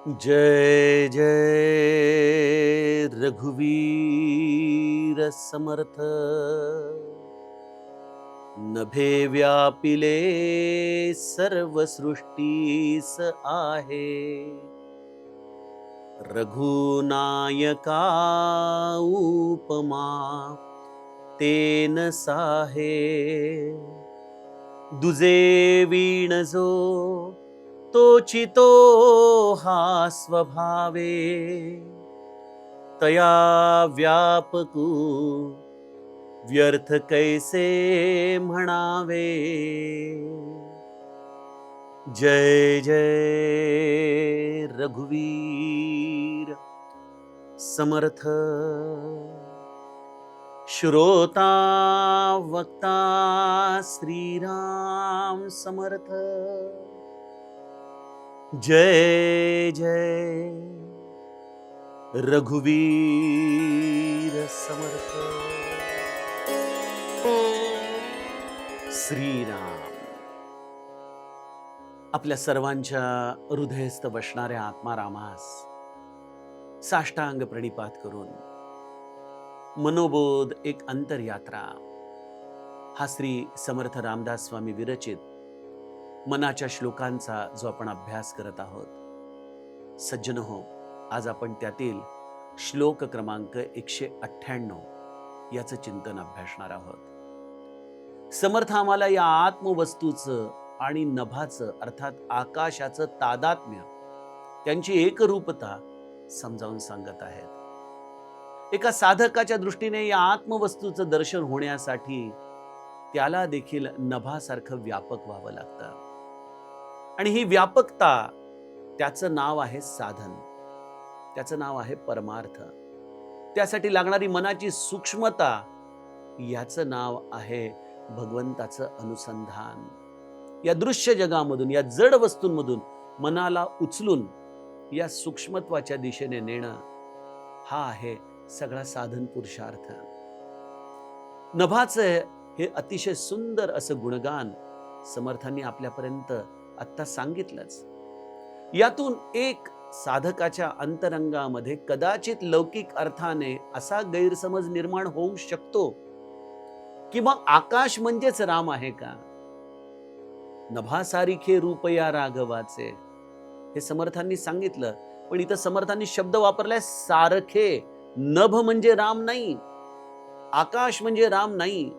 जय जय रघुवीर समर्थ। नभे व्यापिले सर्व सृष्टीस आहे। रघुनायका उपमा तेन साहे। दुजे वीण जो तोचितो हा स्वभावे। तया व्यापकू व्यर्थ कैसे म्हणावे। जय जय रघुवीर समर्थ। श्रोता वक्ता श्रीराम समर्थ। जय जय रघुवीर समर्थ। श्रीराम। आपल्या सर्वांच्या हृदयस्थ बसणाऱ्या आत्मारामास साष्टांग प्रणिपात करून मनोबोध एक अंतरयात्रा हा श्री समर्थ रामदास स्वामी विरचित मनाच्या श्लोकांचा जो आपण अभ्यास करत आहोत। सज्जन हो, आज आपण त्यातील श्लोक क्रमांक 198 याचं चिंतन अभ्यासणार आहोत। समर्थ आम्हाला या आत्मवस्तूचं आणि नभाचं अर्थात आकाशाचं तादात्म्य, त्यांची एकरूपता समजावून सांगत आहेत। एका साधकाच्या दृष्टीने या आत्मवस्तूचं दर्शन होण्यासाठी त्याला देखील नभासारखं व्यापक व्हावं लागतं आणि ही व्यापकता त्याचं नाव आहे साधन, त्याचं नाव आहे परमार्थ। त्यासाठी लागणारी मनाची सूक्ष्मता याचं नाव आहे भगवंताचं अनुसंधान। या दृश्य जगामधून, या जड वस्तूंमधून मनाला उचलून या सूक्ष्मत्वाच्या दिशेने नेणं हा आहे सगळा साधन पुरुषार्थ। नभाचं हे अतिशय सुंदर असं गुणगान समर्थांनी आपल्यापर्यंत आत्ता सांगितलंच। यातून एक साधकाच्या अंतरंगामध्ये कदाचित लौकिक अर्थाने असा गैरसमज निर्माण होऊ शकतो की मग आकाश म्हणजेच राम आहे का? नभासारिखे रूप या राघवाचे हे समर्थांनी सांगितलं, पण इथं समर्थांनी शब्द वापरलाय सारखे। नभ म्हणजे राम नाही, आकाश म्हणजे राम नाही,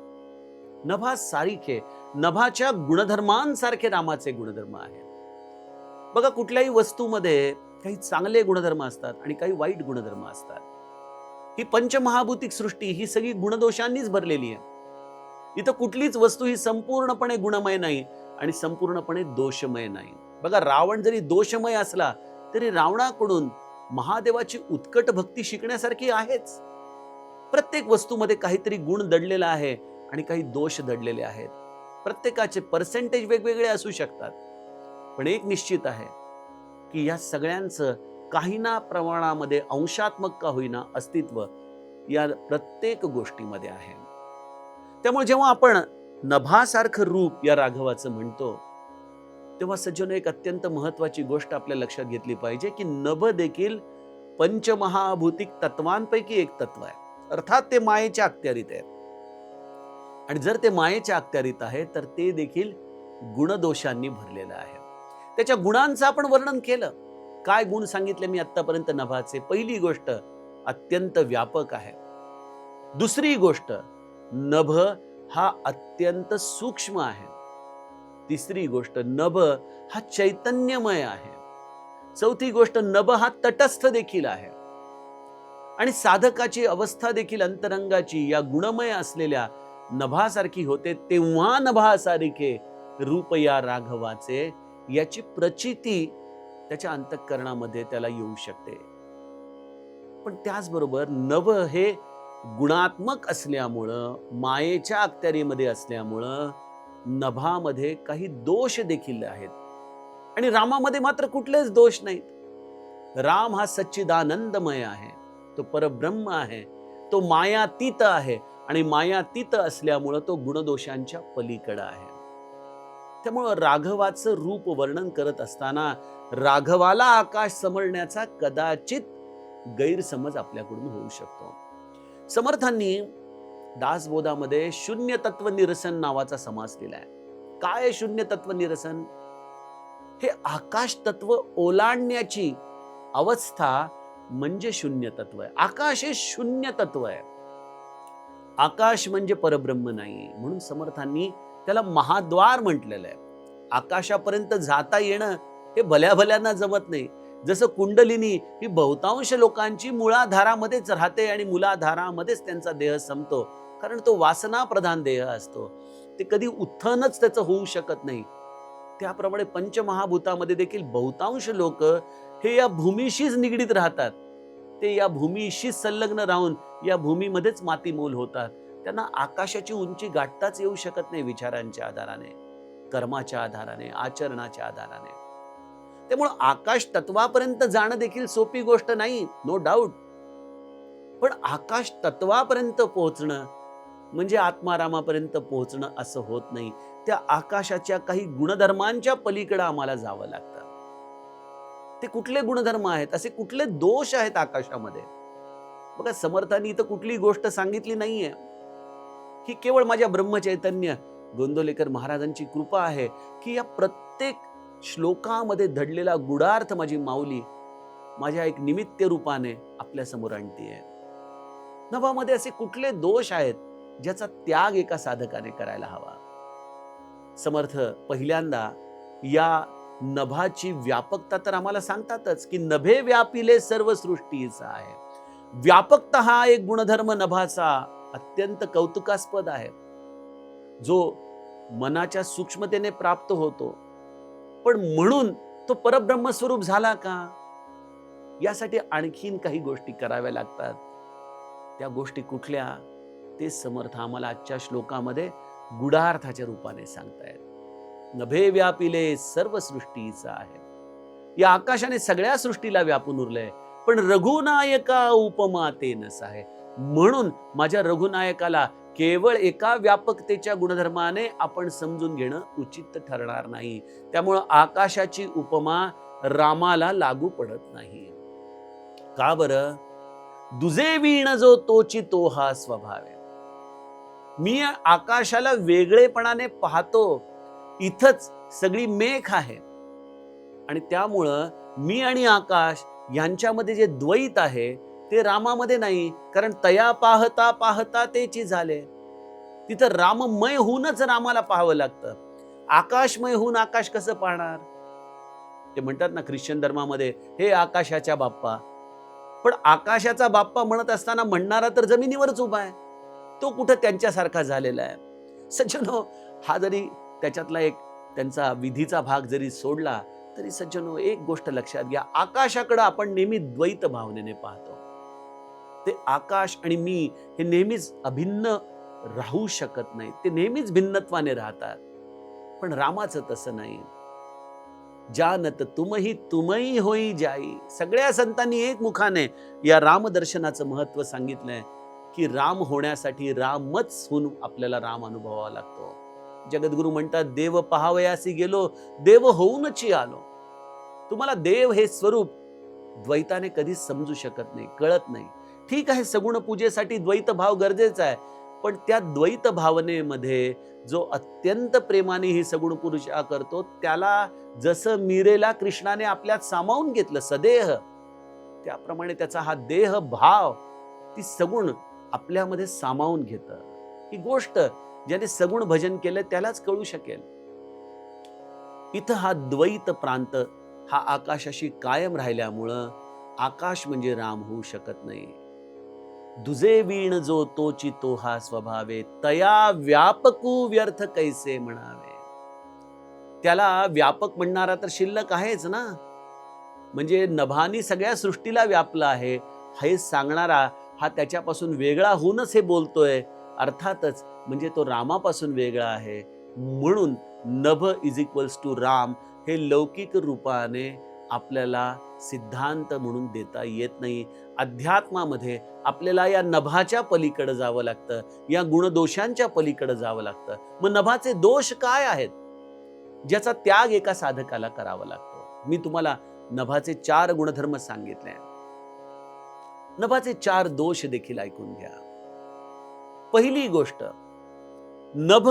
नभासारिखे, नभाच्या गुणधर्मांसारखे रामाचे गुणधर्म आहेत। बघा, कुठल्याही वस्तूमध्ये काही चांगले गुणधर्म असतात आणि काही वाईट गुणधर्म असतात। ही पंचमहाभूतिक सृष्टी ही सगळी गुणदोषांनीच भरलेली आहे। इथं कुठलीच वस्तू ही संपूर्णपणे गुणमय नाही आणि संपूर्णपणे दोषमय नाही। बघा, रावण जरी दोषमय असला तरी रावणाकडून महादेवाची उत्कट भक्ती शिकण्यासारखी आहेच। प्रत्येक वस्तूमध्ये काहीतरी गुण दडलेला आहे आणि काही दोष दडलेले आहेत। प्रत्येकाचे पर्सेंटेज वेगवेगळे असू शकतात, पण एक निश्चित आहे की या सगळ्यांचं काही ना प्रमाणामध्ये अंशात्मक का होईना अस्तित्व या प्रत्येक गोष्टीमध्ये आहे। त्यामुळे जेव्हा आपण नभासारखं रूप या राघवाचं म्हणतो तेव्हा सज्जनो, एक अत्यंत महत्वाची गोष्ट आपल्या लक्षात घेतली पाहिजे की नभ देखील पंचमहाभूतिक तत्वांपैकी एक तत्व आहे, अर्थात ते मायेच्या अखत्यारीत आहे। आणि जर ते मायेच्या अखत्यारीत आहे तर ते देखील गुणदोषांनी भरलेलं आहे। त्याच्या गुणांचं आपण वर्णन केलं। काय गुण सांगितले मी आतापर्यंत नभाचे? पहिली गोष्ट, अत्यंत व्यापक आहे। दुसरी गोष्ट, नभ हा अत्यंत सूक्ष्म आहे। तिसरी गोष्ट, नभ हा चैतन्यमय आहे। चौथी गोष्ट, नभ हा तटस्थ देखील आहे। आणि साधकाची अवस्था देखील अंतरंगाची या गुणमय असलेल्या नभासारखी होते, तेव्हा नभासारिखे रूप या राघवाचे याची प्रचिती त्याच्या अंतःकरणामध्ये त्याला येऊ शकते। पण त्याचबरोबर नभ हे गुणात्मक असल्यामुळं, मायेच्या अखत्यारीमध्ये असल्यामुळं नभामध्ये काही दोष देखील आहेत आणि रामामध्ये मात्र कुठलेच दोष नाहीत। राम हा सच्चिदानंदमय आहे, तो परब्रह्म आहे, तो मायातीत आहे आणि मायातीत असल्यामुळं तो गुणदोषांच्या पलीकडे आहे। त्यामुळं राघवाचं रूप वर्णन करत असताना राघवाला आकाश समजण्याचा कदाचित गैरसमज आपल्याकडून होऊ शकतो. समर्थांनी दासबोधामध्ये शून्य तत्व निरसन नावाचा समास लिहिलाय. काय आहे शून्य तत्व निरसन? हे आकाश तत्व ओलांडण्याची अवस्था म्हणजे शून्य तत्व आहे. आकाश हे शून्य तत्व आहे. आकाश म्हणजे परब्रह्म नाही, म्हणून समर्थांनी त्याला महाद्वार म्हटलेलं आहे. आकाशापर्यंत जाता येणं हे भल्या भल्यांना जमत नाही. जसं कुंडलिनी ही बहुतांश लोकांची मूलाधारामध्येच राहते आणि मूलाधारामध्येच त्यांचा देह संपतो, कारण तो वासना प्रधान देह असतो. ते कधी उत्थानच त्याचं होऊ शकत नाही. त्याप्रमाणे पंचमहाभूतामध्ये देखील बहुतांश लोक हे या भूमीशीच निगडीत राहतात. ते या भूमीशी संलग्न राहून या भूमीमध्येच मातीमोल होतात. त्यांना आकाशाची उंची गाठताच येऊ शकत नाही विचारांच्या आधाराने, कर्माच्या आधाराने, आचरणाच्या आधाराने. त्यामुळे आकाश तत्वापर्यंत जाणं देखील सोपी गोष्ट नाही, नो डाऊट. पण आकाश तत्वापर्यंत पोहोचणं म्हणजे आत्मारामापर्यंत पोहोचणं असं होत नाही. त्या आकाशाच्या काही गुणधर्मांच्या पलीकडे आम्हाला जावं लागतं. ते कुठले गुणधर्म आहेत, असे कुठले दोष आहेत आकाशामध्ये? बघा, समर्थांनी इथं कुठली गोष्ट सांगितली नाहीये. ही केवळ माझ्या ब्रह्मचैतन्य गोंदवलेकर महाराजांची कृपा आहे की या प्रत्येक श्लोकामध्ये दडलेला गुढार्थ माझी माऊली माझ्या एक निमित्त रूपाने आपल्या समोर आणतीये. नभामध्ये असे कुठले दोष आहेत ज्याचा त्याग एका साधकाने करायला हवा? समर्थ पहिल्यांदा या नभाची व्यापकता तर आम्हाला सांगतातच की नभे व्यापिले सर्व सृष्टीचा आहे. व्यापकता हा एक गुणधर्म नभाचा अत्यंत कौतुकास्पद आहे, जो मनाच्या सूक्ष्मतेने प्राप्त होतो. पण म्हणून तो परब्रह्म स्वरूप झाला का? यासाठी आणखीन काही गोष्टी कराव्या लागतात. त्या गोष्टी कुठल्या ते समर्थ आम्हाला आजच्या श्लोकामध्ये गुढार्थाच्या रूपाने सांगतायत. नभे व्यापिले सर्व सृष्टीचा आहे. या आकाशाने सगळ्या सृष्टीला व्यापून उरलंय, पण रघुनायका उपमा ते नस आहे. म्हणून माझ्या रघुनायकाला केवळ एका व्यापकतेच्या गुणधर्माने आपण समजून घेणं उचित ठरणार नाही. त्यामुळं आकाशाची उपमा रामाला लागू पडत नाही. का बरं? दुजे वीण जो तोची तो हा स्वभाव आहे. मी आकाशाला वेगळेपणाने पाहतो. इथंच सगळी मेघ आहे आणि त्यामुळं मी आणि आकाश यांच्यामध्ये जे द्वैत आहे ते रामामध्ये नाही, कारण तया पाहता पाहता तेची झाले. तिथं राममय होऊनच रामाला पाहावं लागतं. आकाशमय होऊन आकाश कसं पाहणार? ते म्हणतात ना ख्रिश्चन धर्मामध्ये, हे आकाशाच्या बाप्पा. पण आकाशाचा बाप्पा म्हणत असताना म्हणणारा तर जमिनीवरच उभा आहे. तो कुठं त्यांच्यासारखा झालेला आहे? सज्जनो, हा जरी त्याच्यातला एक त्यांचा विधीचा भाग जरी सोडला तरी सज्जनो, एक गोष्ट लक्षात घ्या, आकाशाकडे आपण नेहमी द्वैत भावनेने पाहतो. ते आकाश आणि मी हे नेहमीच अभिन्न राहू शकत नाही. ते नेहमीच भिन्नत्वाने राहतात. पण रामाचं तसं नाही. जानत तुमही तुमही होई जाई. सगळ्या संतांनी एक मुखाने या रामदर्शनाचं महत्व सांगितलंय की राम होण्यासाठी रामच होऊन आपल्याला राम अनुभवावा लागतो. जगद्गुरु म्हणतात, देव पहावयासी गेलो, देव होऊनची आलो. तुम्हाला देव हे स्वरूप द्वैताने कधीच समजू शकत नाही, कळत नाही. ठीक आहे, सगुण पूजेसाठी द्वैत भाव गरजेचा आहे, पण त्या द्वैत भावनेमध्ये जो अत्यंत प्रेमाने ही सगुण पूजा करतो, त्याला जसं मीरेला कृष्णाने आपल्यात सामावून घेतलं सदेह, त्याप्रमाणे त्याचा हा देह भाव ती सगुण आपल्यामध्ये सामावून घेतं. ही गोष्ट ज्याने सगुण भजन केलं त्यालाच कळू शकेल. इथं हा द्वैत प्रांत हा आकाशाशी कायम राहिल्यामुळं आकाश म्हणजे राम होऊ शकत नाही. दुजे वीण जो तोची तो हा स्वभावे, तया व्यापकू व्यर्थ कैसे म्हणावे. त्याला व्यापक म्हणणारा तर शिल्लक आहेच ना. म्हणजे नभानी सगळ्या सृष्टीला व्यापला आहे हे सांगणारा हा त्याच्यापासून वेगळा होऊनच हे बोलतोय. अर्थातच म्हणजे तो रामापासून वेगळा आहे. म्हणून नभ इज इक्वल्स टू राम हे लौकिक रूपाने आपल्याला सिद्धांत म्हणून देता येत नाही. अध्यात्मामध्ये आपल्याला या नभाच्या पलीकडे जावं लागतं, या गुणदोषांच्या पलीकडे जावं लागतं. मग नभाचे दोष काय आहेत ज्याचा त्याग एका साधकाला करावा लागतो? मी तुम्हाला नभाचे 4 गुणधर्म सांगितले. नभाचे 4 दोष देखील ऐकून घ्या. पहिली गोष्ट, नभ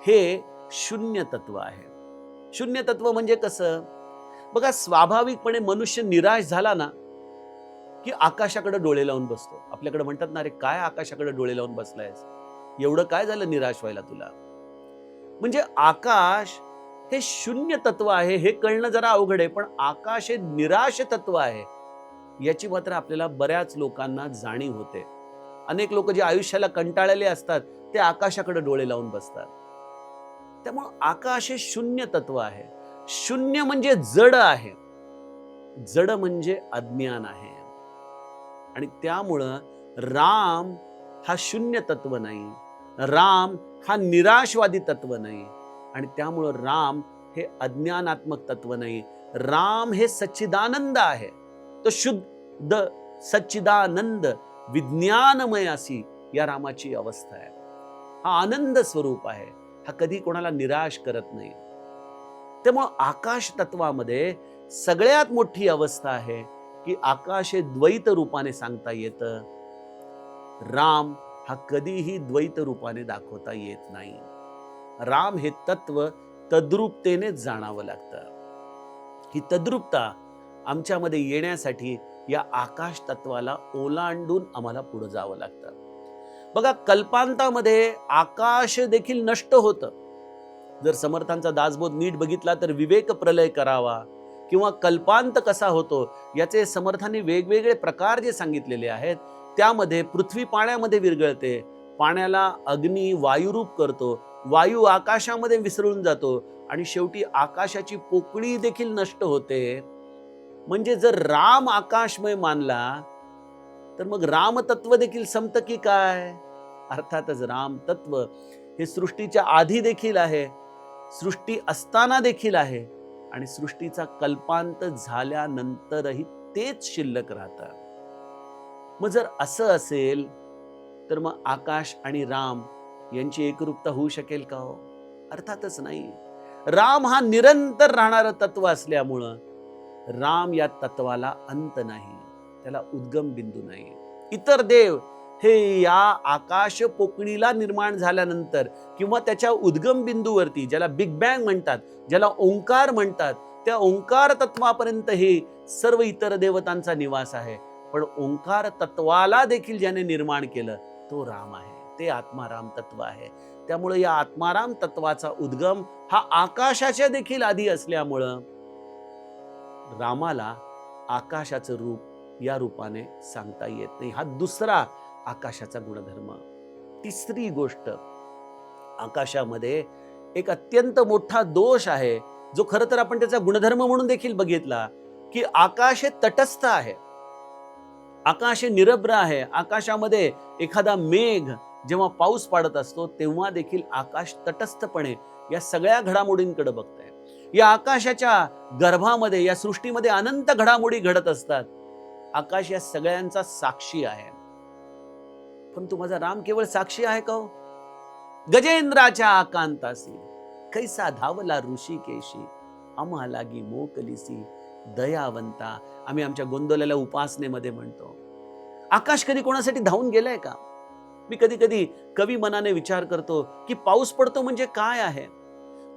हे शून्य तत्व आहे. शून्य तत्व म्हणजे कसं? बघा, स्वाभाविकपणे मनुष्य निराश झाला ना की आकाशाकडे डोळे लावून बसतो. आपल्याकडे म्हणतात ना, अरे काय आकाशाकडे डोळे लावून बसलायस, एवढं काय झालं निराश व्हायला तुला? म्हणजे आकाश हे शून्य तत्व आहे हे कळणं जरा अवघड आहे, पण आकाश हे निराश तत्व आहे याची मात्र आपल्याला बऱ्याच लोकांना जाणीव होते. अनेक लोक जे आयुष्याला कंटाळलेले असतात ते आकाशाकडे डोळे लावून बसतात. त्यामुळे आकाश हे शून्य तत्व आहे. शून्य म्हणजे जड आहे, जड म्हणजे अज्ञान आहे. आणि त्यामुळं राम हा शून्य तत्व नाही, राम हा निराशवादी तत्व नाही, आणि त्यामुळं राम हे अज्ञानात्मक तत्व नाही. राम हे सच्चिदानंद आहे. तो शुद्ध सच्चिदानंद विज्ञानमय अशी या रामाची अवस्था आहे. हा आनंद स्वरूप आहे, हा कधी कोणाला निराश करत नाही. त्यामुळे आकाश तत्वामध्ये सगळ्यात मोठी अवस्था आहे की आकाश हे द्वैत रूपाने सांगता येतं. राम हा कधीही द्वैत रूपाने दाखवता येत नाही. राम हे तत्व तद्रूपतेने जाणावं लागतं. ही तद्रूपता आमच्यामध्ये येण्यासाठी या आकाश तत्वाला ओलांडून आम्हाला पुढे जावं लागतं. बघा, कल्पांतामध्ये आकाश देखील नष्ट होतं. जर समर्थांचा दासबोध नीट बघितला तर विवेक प्रलय करावा किंवा कल्पांत कसा होतो याचे समर्थांनी वेगवेगळे प्रकार जे सांगितलेले आहेत, त्यामध्ये पृथ्वी पाण्यामध्ये विरघळते, पाण्याला अग्नी वायुरूप करतो, वायू आकाशामध्ये विसरून जातो, आणि शेवटी आकाशाची पोकळी देखील नष्ट होते. म्हणजे जर राम आकाशमय मानला तर मग राम तत्व देखील संपतं की काय? अर्थातच राम तत्व हे सृष्टीच्या आधी देखील आहे, सृष्टी असताना देखील आहे, आणि सृष्टीचा कल्पांत झाल्यानंतरही तेच शिल्लक राहतं. मग जर असं असेल तर मग आकाश आणि राम यांची एकरूपता होऊ शकेल का हो? अर्थातच नाही. राम हा निरंतर राहणारं तत्व असल्यामुळं राम या तत्वाला अंत नाही, त्याला उद्गम बिंदू नाही. इतर देव हे या आकाश पोकळीला निर्माण झाल्यानंतर किंवा त्याच्या उद्गम बिंदूवरती, ज्याला बिग बँग म्हणतात, ज्याला ओंकार म्हणतात, त्या ओंकार तत्वापर्यंत हे सर्व इतर देवतांचा निवास आहे. पण ओंकार तत्वाला देखील ज्याने निर्माण केलं तो राम आहे, ते आत्माराम तत्व आहे. त्यामुळे या आत्माराम तत्वाचा उद्गम हा आकाशाच्या देखील आधी असल्यामुळं रामाला आकाशाचं रूप या रूपाने सांगता येत नाही. हा दुसरा आकाशाचा गुणधर्म. तिसरी गोष्ट, आकाशामध्ये एक अत्यंत मोठा दोष आहे जो खरं तर आपण त्याचा गुणधर्म म्हणून देखील बघितला, की आकाश हे तटस्थ आहे, आकाश हे निरभ्र आहे. आकाशामध्ये एखादा मेघ जेव्हा पाऊस पाडत असतो तेव्हा देखील आकाश तटस्थपणे या सगळ्या घडामोडींकडे बघतंय. या आकाशाच्या गर्भामध्ये, या सृष्टीमध्ये अनंत घडामोडी घडत असतात. आकाश या सगळ्यांचा साक्षी आहे. परंतु माझा राम केवळ साक्षी आहे का हो? गजेंद्राच्या आकांतासी कैसा धावला ऋषिकेशी, आम्हा लागी मोकलीसी दयावंता. आम्ही आमच्या गोंदवलेल्या उपासनेमध्ये म्हणतो. आकाश कधी कोणासाठी धावून गेलंय का? मी कधी कधी कवी मनाने विचार करतो की पाऊस पडतो म्हणजे काय आहे.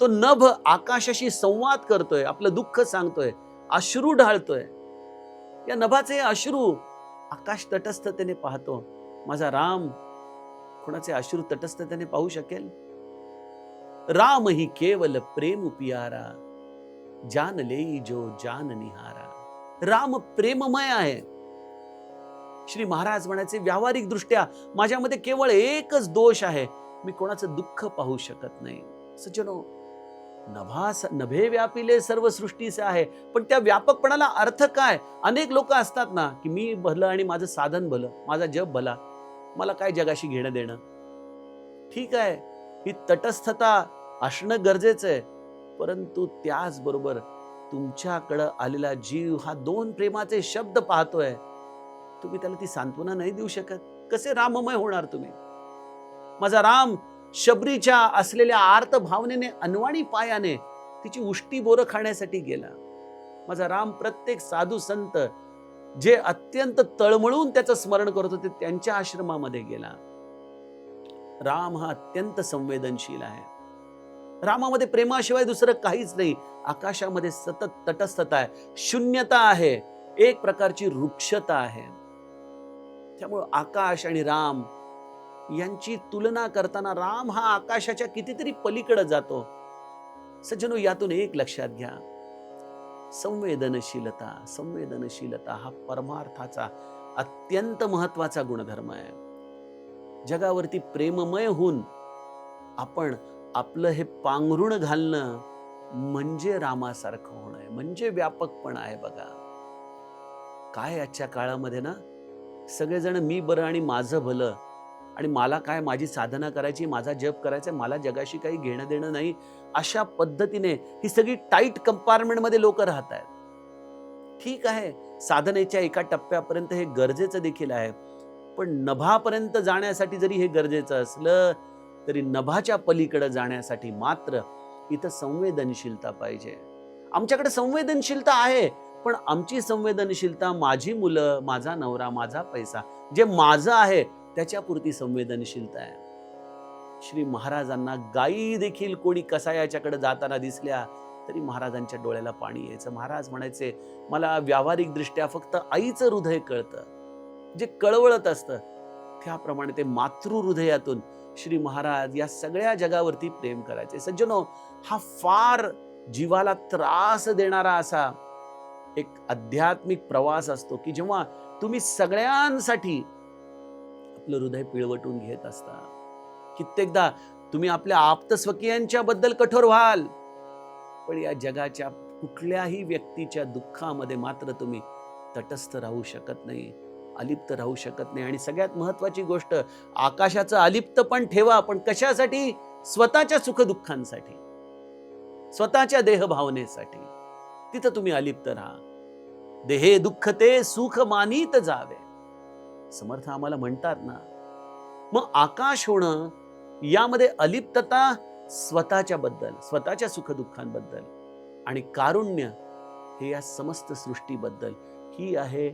तो नभ आकाशाशी संवाद करतोय, आपलं दुःख सांगतोय, अश्रू ढाळतोय. या नभाचे अश्रू आकाश तटस्थतेने पाहतो. माझा राम कोणाचे अश्रू तटस्थतेने पाहू शकेल? राम ही केवल प्रेम पियारा, जान लेई जो जान निहारा. राम प्रेममय आहे. श्री महाराज म्हणायचे, व्यावहारिक दृष्ट्या माझ्यामध्ये केवळ एकच दोष आहे, मी कोणाचं दुःख पाहू शकत नाही. सज्जनो, नभे व्यापिले सर्व सृष्टीचे आहे, पण त्या व्यापकपणाला अर्थ काय? अनेक लोक असतात ना की मी भलं आणि माझं साधन भलं, माझा जप भला, मला काय जगाशी घेणं देणं. ठीक आहे, ही तटस्थता असणं गरजेचं आहे, परंतु त्याचबरोबर तुमच्याकडं आलेला जीव हा दोन प्रेमाचे शब्द पाहतोय, तुम्ही त्याला ती सांत्वना नाही देऊ शकत. कसे राममय होणार तुम्ही? माझा राम शबरीच्या असलेल्या आर्त भावनेने, अनवाणी पायाने तिची उष्टी बोरं खाण्यासाठी गेला. माझा राम प्रत्येक साधू संत जे अत्यंत तळमळून त्याचं स्मरण करत होते त्यांच्या आश्रमामध्ये गेला. राम हा अत्यंत संवेदनशील आहे. रामामध्ये प्रेमाशिवाय दुसरं काहीच नाही. आकाशामध्ये सतत तटस्थता आहे, शून्यता आहे, एक प्रकारची रुक्षता आहे. त्यामुळे आकाश आणि राम यांची तुलना करताना राम हा आकाशाच्या कितीतरी पलीकडे जातो. सज्जनो, यातून एक लक्षात घ्या, संवेदनशीलता हा परमार्थाचा अत्यंत महत्वाचा गुणधर्म आहे. जगावरती प्रेममय होऊन आपण आपलं हे पांघरुण घालणं म्हणजे रामासारखं होणं, म्हणजे व्यापकपणा आहे. बघा काय आजच्या काळामध्ये ना, सगळेजण मी बरं आणि माझं भलं आणि मला काय, माझी साधना करायची, माझा जप करायचा, मला जगाशी काही घेणं देणं नाही, अशा पद्धतीने ही सगळी टाईट कंपार्टमेंटमध्ये लोक राहत आहेत. ठीक आहे, साधनेच्या एका टप्प्यापर्यंत हे गरजेचं देखील आहे, पण नभापर्यंत जाण्यासाठी जरी हे गरजेचं असलं तरी नभाच्या पलीकडे जाण्यासाठी मात्र इथं संवेदनशीलता पाहिजे. आमच्याकडे संवेदनशीलता आहे, पण आमची संवेदनशीलता माझी मुलं, माझा नवरा, माझा पैसा, जे माझं आहे त्याच्यापुरती संवेदनशीलता आहे. श्री महाराजांना गायी देखील कोणी कसायाच्याकडे जाताना दिसल्या तरी महाराजांच्या डोळ्याला पाणी यायचं. महाराज म्हणायचे, मला व्यावहारिक दृष्ट्या फक्त आईचं हृदय कळतं, जे कळवळत असतं. त्याप्रमाणे ते मातृहृदयातून श्री महाराज या सगळ्या जगावरती प्रेम करायचे. सज्जनो, हा फार जीवाला त्रास देणारा असा एक आध्यात्मिक प्रवास असतो की जेव्हा तुम्ही सगळ्यांसाठी आपलं हृदय पिळवटून घेत असता. कित्येकदा तुम्ही आपल्या आप्तस्वकीयांच्या बद्दल कठोर व्हाल, पण या जगाच्या कुठल्याही व्यक्तीच्या दुःखामध्ये मात्र तुम्ही तटस्थ राहू शकत नाही, अलिप्त राहू शकत नाही. आणि सगळ्यात महत्वाची गोष्ट, आकाशाचं अलिप्त पण ठेवा, पण कशासाठी? स्वतःच्या सुखदुःखांसाठी, स्वतःच्या देहभावनेसाठी. तिथं तुम्ही अलिप्त राहा. देहे दुःख ते सुख मानीत जावे, समर्थ आम्हाला म्हणतात ना. मग आकाश होणं यामध्ये अलिप्तता स्वतःच्या बद्दल, स्वतःच्या सुखदुःखांबद्दल, आणि कारुण्य हे या समस्त सृष्टीबद्दल. ही आहे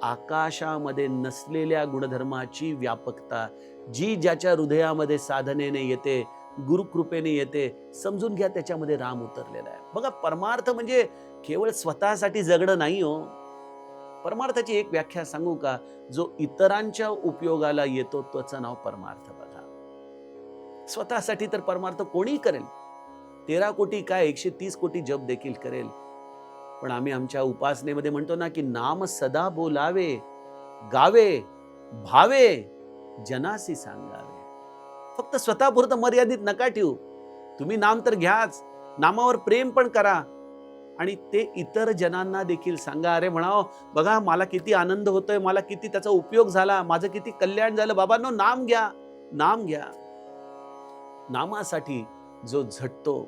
आकाशामध्ये नसलेल्या गुणधर्माची व्यापकता, जी ज्याच्या हृदयामध्ये साधनेने येते, गुरुकृपेने येते. समजून घ्या, त्याच्यामध्ये राम उतरलेला आहे. बघा, परमार्थ म्हणजे केवळ स्वतःसाठी जगणं नाही हो. परमार्थाची एक व्याख्या सांगू का? जो इतरांच्या उपयोगाला येतो त्याचं नाव परमार्थ. बघा, स्वतःसाठी तर परमार्थ कोणी करेल, 13 कोटी काय 130 कोटी जप देखील करेल. पण आम्ही आमच्या उपासनेमध्ये म्हणतो ना की नाम सदा बोलावे, गावे, भावे, जनासी सांगावे. फक्त स्वतःपुरतं मर्यादित नका ठेवू. तुम्ही नाम तर घ्याच, नामावर प्रेम पण करा आणि ते इतर जनांना देखील सांगा. अरे म्हणावं, बघा मला किती आनंद होतोय, मला किती त्याचा उपयोग झाला, माझं किती कल्याण झालं. बाबांनो, नाम घ्या, नाम घ्या. नामासाठी जो झटतो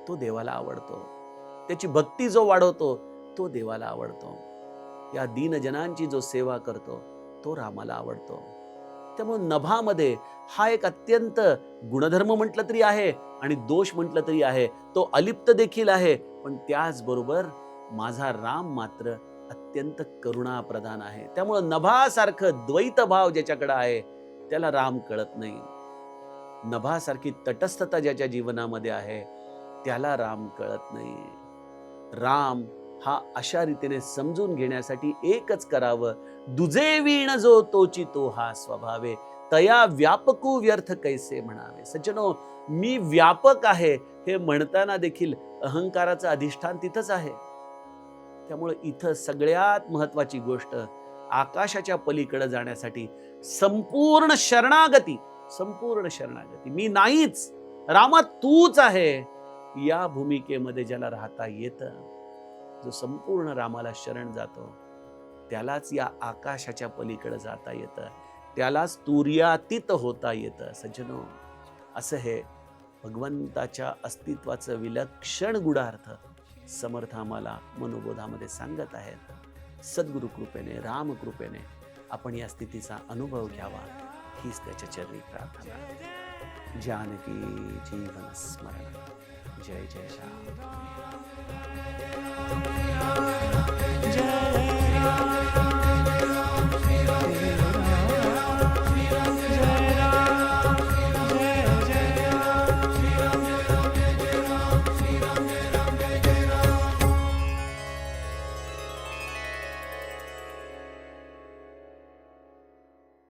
तो देवाला आवडतो, त्याची भक्ती जो वाढवतो तो देवाला आवडतो, या दीनजनांची जो सेवा करतो तो रामाला आवडतो. त्यामुळे नभामध्ये हा एक अत्यंत गुणधर्म म्हटलं तरी आहे आणि दोष म्हटलं तरी आहे. तो अलिप्त देखील आहे, पण त्याचबरोबर माझा राम मात्र अत्यंत करुणा प्रधान आहे. त्यामुळे नभासारखं द्वैत भाव ज्याच्याकडे आहे त्याला राम कळत नाही. नभासारखी तटस्थता ज्याच्या जीवनामध्ये आहे त्याला राम कळत नाही. राम हा अशा रीतीने समजून घेण्यासाठी एकच करावं, दुजे वीण जो तोची तो हा स्वभावे, तया व्यापकू व्यर्थ कैसे म्हणावे. सज्जनो, मी व्यापक आहे हे म्हणताना देखील अहंकाराचं अधिष्ठान तिथंच आहे. त्यामुळे इथं सगळ्यात महत्वाची गोष्ट, आकाशाच्या पलीकडे जाण्यासाठी संपूर्ण शरणागती, संपूर्ण शरणागती. मी नाहीच, रामा तूच आहे, या भूमिकेमध्ये ज्याला राहता येतं, जो संपूर्ण रामाला शरण जातो त्यालाच या आकाशाच्या पलीकडे जाता येतं, त्यालाच तुर्यातीत होता येतं. सज्जनो, असं हे भगवंताच्या अस्तित्वाचं विलक्षण गुढार्थ समर्थ आम्हाला मनोबोधामध्ये सांगत आहेत. सद्गुरु कृपेने, राम कृपेने आपण या स्थितीचा अनुभव घ्यावा, हीच त्याच्या चरणी प्रार्थना. जानकी जीवन स्मरण. जय जय राम. जय राम.